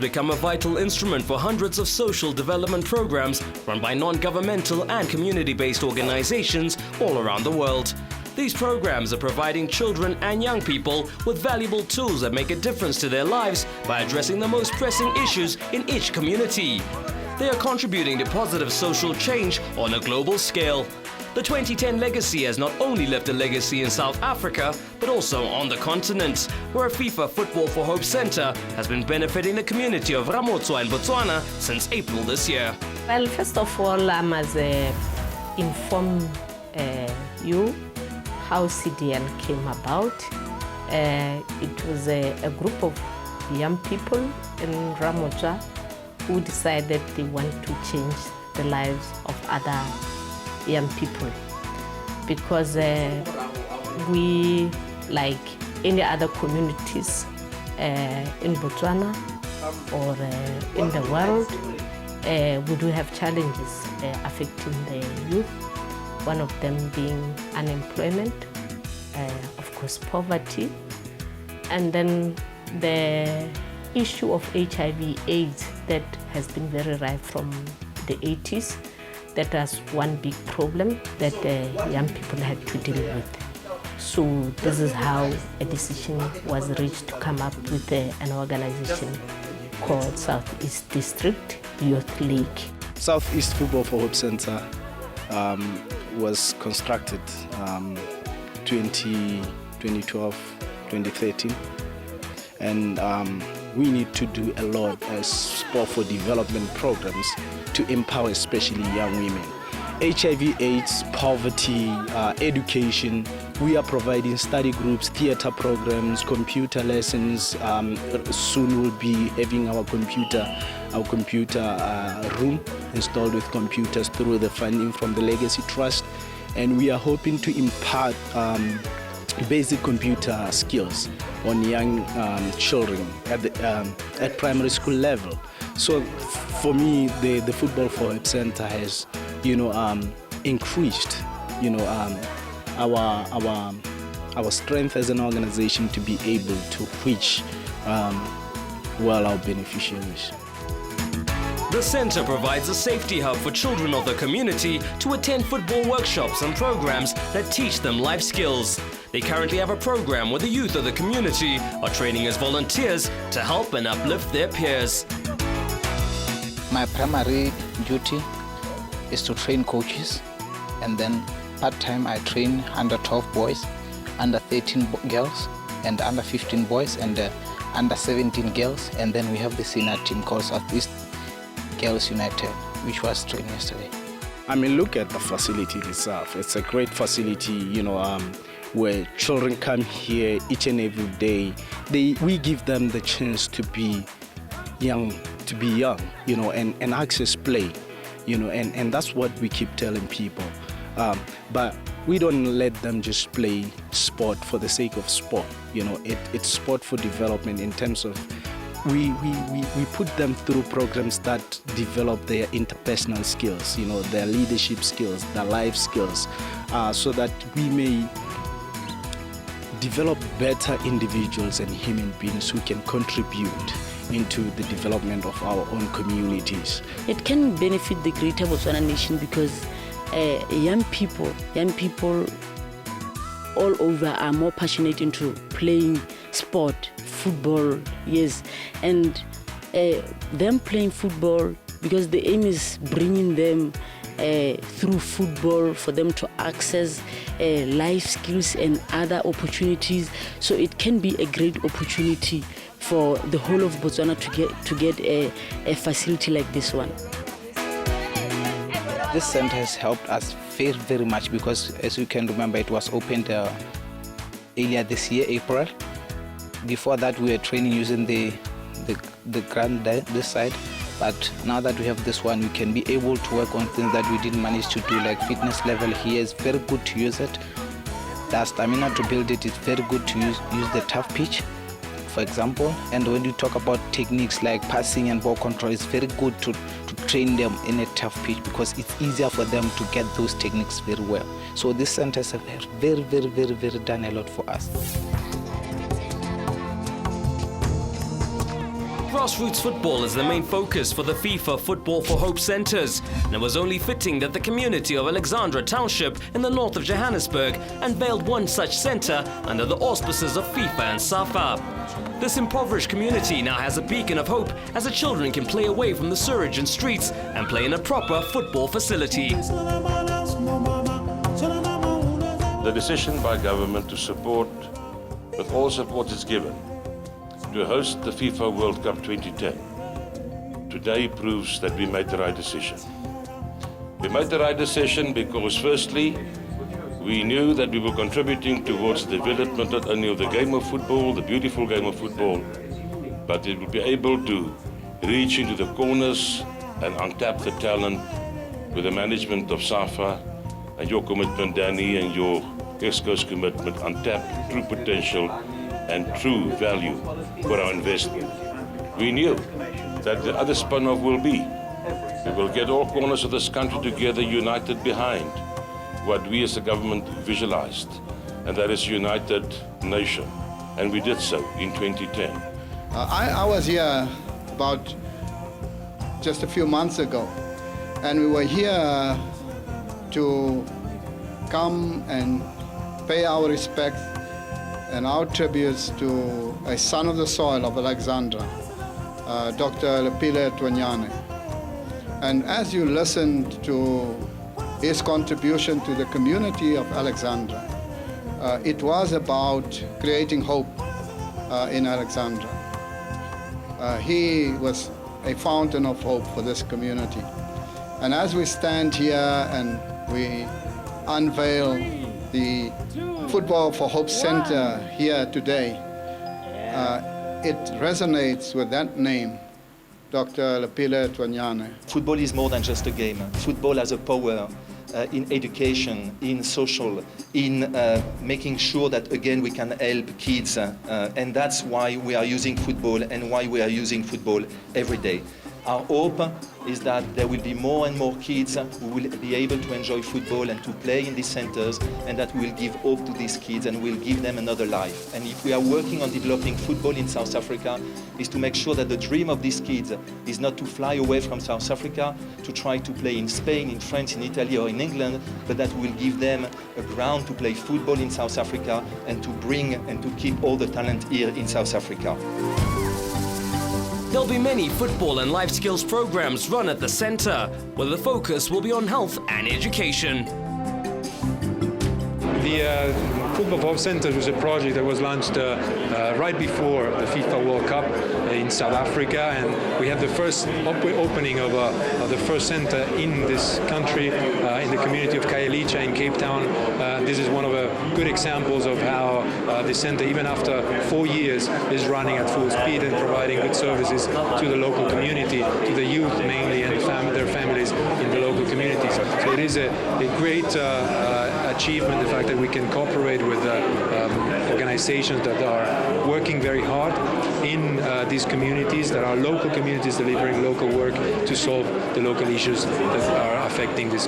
become a vital instrument for hundreds of social development programs run by non-governmental and community-based organizations all around the world. These programs are providing children and young people with valuable tools that make a difference to their lives by addressing the most pressing issues in each community. They are contributing to positive social change on a global scale. The 2010 legacy has not only left a legacy in South Africa, but also on the continent, where a FIFA Football for Hope Center has been benefiting the community of Ramotswa in Botswana since April this year. Well, first of all, I must inform you how CDL came about. It was a group of young people in Ramotswa who decided they want to change the lives of other young people, because we, like any other communities in Botswana or in the world, we do have challenges affecting the youth. One of them being unemployment, of course poverty, and then the issue of HIV/AIDS that has been very rife from the 80s. That was one big problem that young people had to deal with. So this is how a decision was reached to come up with an organization called Southeast District Youth League. Southeast Football for Hope Center was constructed 2012, 2013, and we need to do a lot as sport for development programs to empower especially young women. HIV/AIDS, poverty, education. We are providing study groups, theater programs, computer lessons. Soon we'll be having our computer room installed with computers through the funding from the Legacy Trust, and we are hoping to impart basic computer skills on young children at primary school level. So for me, the Football for Hope Center has, increased, our strength as an organization to be able to reach, our beneficiaries. The center provides a safety hub for children of the community to attend football workshops and programs that teach them life skills. They currently have a program where the youth of the community are training as volunteers to help and uplift their peers. My primary duty is to train coaches, and then part-time I train under 12 boys, under 13 girls, and under 15 boys, and under 17 girls, and then we have the senior team called Southeast Girls United, which was trained yesterday. I mean, look at the facility itself. It's a great facility, where children come here each and every day. We give them the chance to be young, and access play, and that's what we keep telling people. But we don't let them just play sport for the sake of sport. It's sport for development in terms of we put them through programs that develop their interpersonal skills, their leadership skills, their life skills, so that we may develop better individuals and human beings who can contribute into the development of our own communities. It can benefit the greater Botswana nation because young people all over are more passionate into playing sport, football, yes, and them playing football because the aim is bringing them through football for them to access life skills and other opportunities. So it can be a great opportunity for the whole of Botswana to get a facility like this one. This center has helped us very, very much because, as you can remember, it was opened earlier this year, April. Before that, we were training using the ground this side. But now that we have this one, we can be able to work on things that we didn't manage to do, like fitness level here is very good to use it. The stamina to build it is very good to use the tough pitch, for example. And when you talk about techniques like passing and ball control, it's very good to train them in a tough pitch because it's easier for them to get those techniques very well. So this center has very, very, very, very done a lot for us. Grassroots football is the main focus for the FIFA Football for Hope centres, and it was only fitting that the community of Alexandra Township in the north of Johannesburg unveiled one such centre under the auspices of FIFA and SAFA. This impoverished community now has a beacon of hope as the children can play away from the sewage and streets and play in a proper football facility. The decision by government to support, with all support is given, to host the FIFA World Cup 2010 today proves that we made the right decision. We made the right decision because firstly, we knew that we were contributing towards the development not only of the game of football, the beautiful game of football, but it would be able to reach into the corners and untap the talent with the management of SAFA and your commitment, Danny, and your EXCO's commitment, untap true potential and true value for our investment. We knew that the other spin-off will be, we will get all corners of this country together, united behind what we as a government visualized, and that is united nation. And we did so in 2010. I was here about just a few months ago, and we were here to come and pay our respects and our tributes to a son of the soil of Alexandra, Dr. Lepile Twanyane. And as you listened to his contribution to the community of Alexandra, it was about creating hope in Alexandra. He was a fountain of hope for this community. And as we stand here and we unveil the Football for Hope Center here today, it resonates with that name, Dr. Lepile Twanyane. Football is more than just a game. Football has a power in education, in social, in making sure that, again, we can help kids. And that's why we are using football and why we are using football every day. Our hope is that there will be more and more kids who will be able to enjoy football and to play in these centers, and that we will give hope to these kids and will give them another life. And if we are working on developing football in South Africa, is to make sure that the dream of these kids is not to fly away from South Africa to try to play in Spain, in France, in Italy or in England, but that will give them a ground to play football in South Africa and to bring and to keep all the talent here in South Africa. There'll be many football and life skills programs run at the centre, where the focus will be on health and education. The Football for Hope Center was a project that was launched right before the FIFA World Cup in South Africa, and we had the first opening of the first center in this country, in the community of Khayelitsha in Cape Town. This is one of the good examples of how the center, even after 4 years, is running at full speed and providing good services to the local community, to the youth mainly, and their families in the local communities. So it is a great achievement, the fact that we can cooperate with organizations that are working very hard in these communities, that are local communities delivering local work to solve the local issues that are affecting this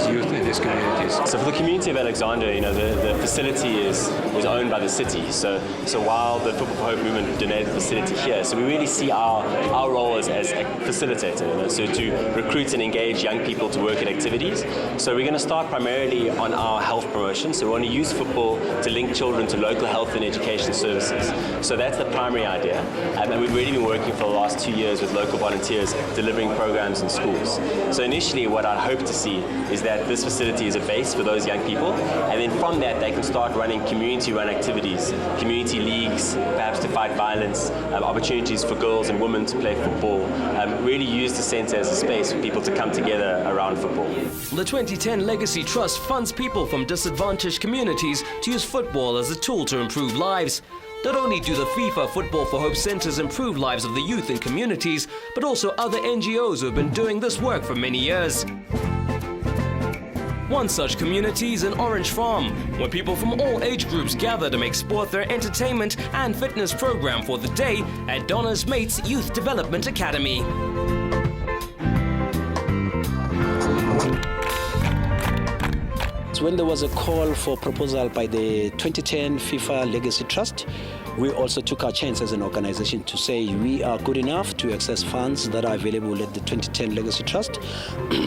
youth in these communities. So for the community of Alexandra, the facility is owned by the city. So while the Football for Hope movement donated the facility here, so we really see our role as a facilitator, so to recruit and engage young people to work at activities. So we're going to start primarily on our health promotion. So we want to use football to link children to local health and education services. So that's the primary idea. And we've really been working for the last 2 years with local volunteers delivering programs in schools. So initially what I hope to see is that this facility is a base for those young people, and then from that they can start running community-run activities, community leagues, perhaps to fight violence, opportunities for girls and women to play football, really use the centre as a space for people to come together around football. The 2010 Legacy Trust funds people from disadvantaged communities to use football as a tool to improve lives. Not only do the FIFA Football for Hope centres improve lives of the youth in communities, but also other NGOs who have been doing this work for many years. One such community is an Orange Farm, where people from all age groups gather to make sport their entertainment and fitness program for the day at Donna's Mates Youth Development Academy. when there was a call for proposal by the 2010 FIFA Legacy Trust, we also took our chance as an organization to say we are good enough to access funds that are available at the 2010 Legacy Trust.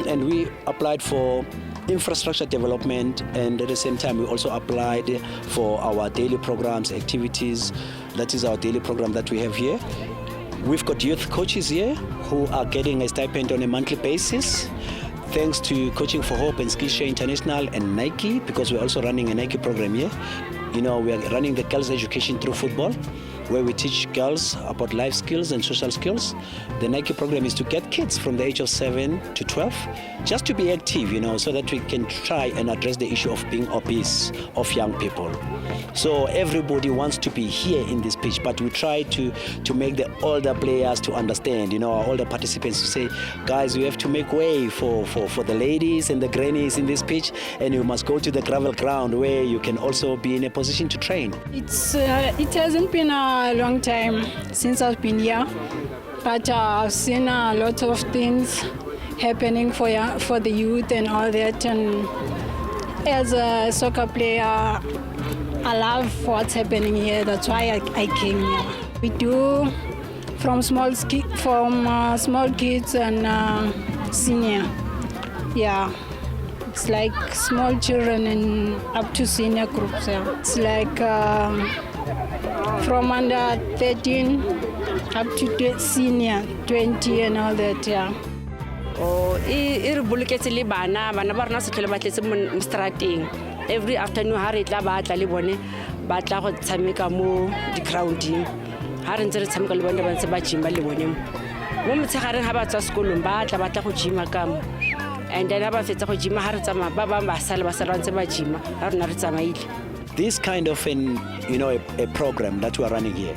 And we applied for infrastructure development, and at the same time we also applied for our daily programs, activities. That is our daily program that we have here. We've got youth coaches here who are getting a stipend on a monthly basis, thanks to Coaching for Hope and Skillshare International and Nike, because we're also running a Nike program here. You know, we are running the girls' education through football, where we teach girls about life skills and social skills. The Nike program is to get kids from the age of 7 to 12 just to be active, you know, so that we can try and address the issue of being obese of young people. So everybody wants to be here in this pitch, but we try to make the older players to understand, you know, our older participants to say, guys, we have to make way for the ladies and the grannies in this pitch, and you must go to the gravel ground where you can also be in a position to train. It hasn't been a long time since I've been here, but I've seen a lot of things happening for the youth and all that. And as a soccer player, I love what's happening here. That's why I came here. We do from small kids and senior. Yeah. It's like small children and up to senior groups. Yeah. It's like from under 13 up to senior 20 and all that. Yeah. Every afternoon, hari tla ba tla le bone ba tla go tshameka mo di grounding. Ha re ntse re tshameka le bone ba ntse ba gym le bone mo motshegareng ha ba tswa sekolong ba tla go gym ka mo. And then ba fetsa go gym ha re tsamaya ba ba sala ntse ba gym ha rena re tsamaile. This kind of a program that we are running here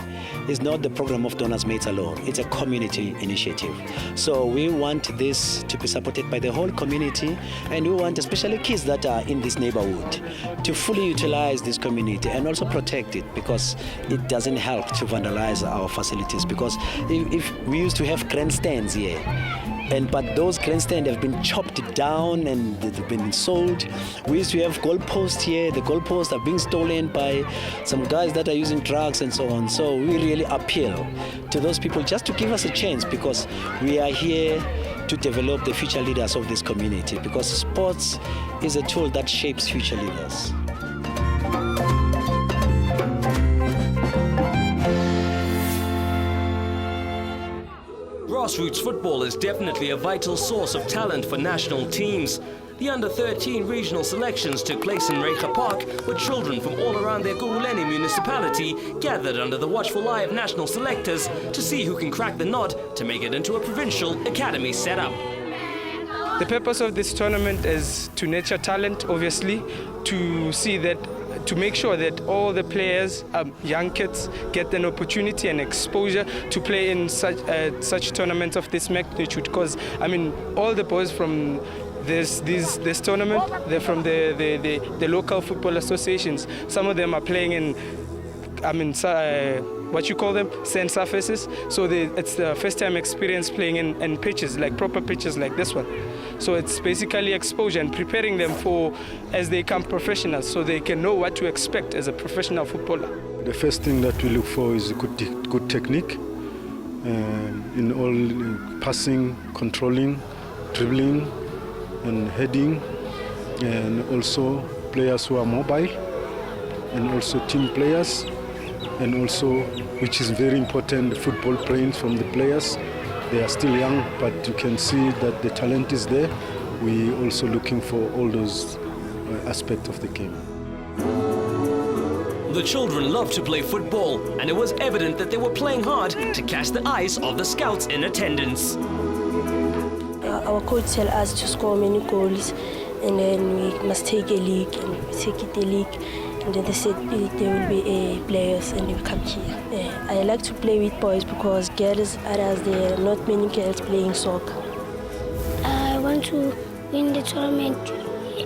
is not the program of donors' mates alone. It's a community initiative. So we want this to be supported by the whole community, and we want especially kids that are in this neighborhood to fully utilize this community and also protect it, because it doesn't help to vandalize our facilities. Because if we used to have grandstands here, but those grandstands have been chopped down and they've been sold. We used to have goalposts here. The goalposts are being stolen by some guys that are using drugs and so on. So we really appeal to those people just to give us a chance, because we are here to develop the future leaders of this community, because sports is a tool that shapes future leaders. Grassroots football is definitely a vital source of talent for national teams. The under-13 regional selections took place in Recha Park, with children from all around their Guruleni municipality gathered under the watchful eye of national selectors to see who can crack the nod to make it into a provincial academy setup. The purpose of this tournament is to nurture talent, obviously, to make sure that all the players, young kids, get an opportunity and exposure to play in such tournaments of this magnitude. Because I mean, all the boys from this tournament, they're from the local football associations. Some of them are playing in, what you call them, sand surfaces. So it's the first time experience playing in pitches, like proper pitches like this one. So it's basically exposure and preparing them for as they become professionals, so they can know what to expect as a professional footballer. The first thing that we look for is good technique in all passing, controlling, dribbling and heading, and also players who are mobile, and also team players, and also, which is very important, football brains from the players. They are still young, but you can see that the talent is there. We also looking for all those aspects of the game. The children love to play football, and it was evident that they were playing hard to catch the eyes of the scouts in attendance. Our coach tell us to score many goals, and then we must take a league, and we take it a league. And then they said there will be players and they will come here. I like to play with boys because girls, others, there are not many girls playing soccer. I want to win the tournament.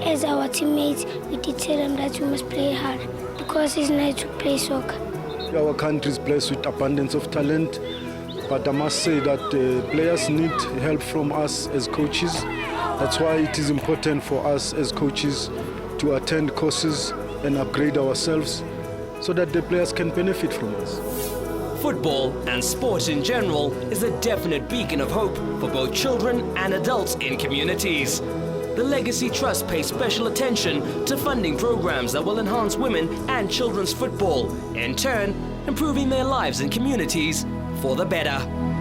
As our teammates, we did tell them that we must play hard because it's nice to play soccer. Our country is blessed with abundance of talent, but I must say that players need help from us as coaches. That's why it is important for us as coaches to to attend courses and upgrade ourselves so that the players can benefit from us. Football and sport in general is a definite beacon of hope for both children and adults in communities. The Legacy Trust pays special attention to funding programs that will enhance women and children's football, in turn improving their lives and communities for the better.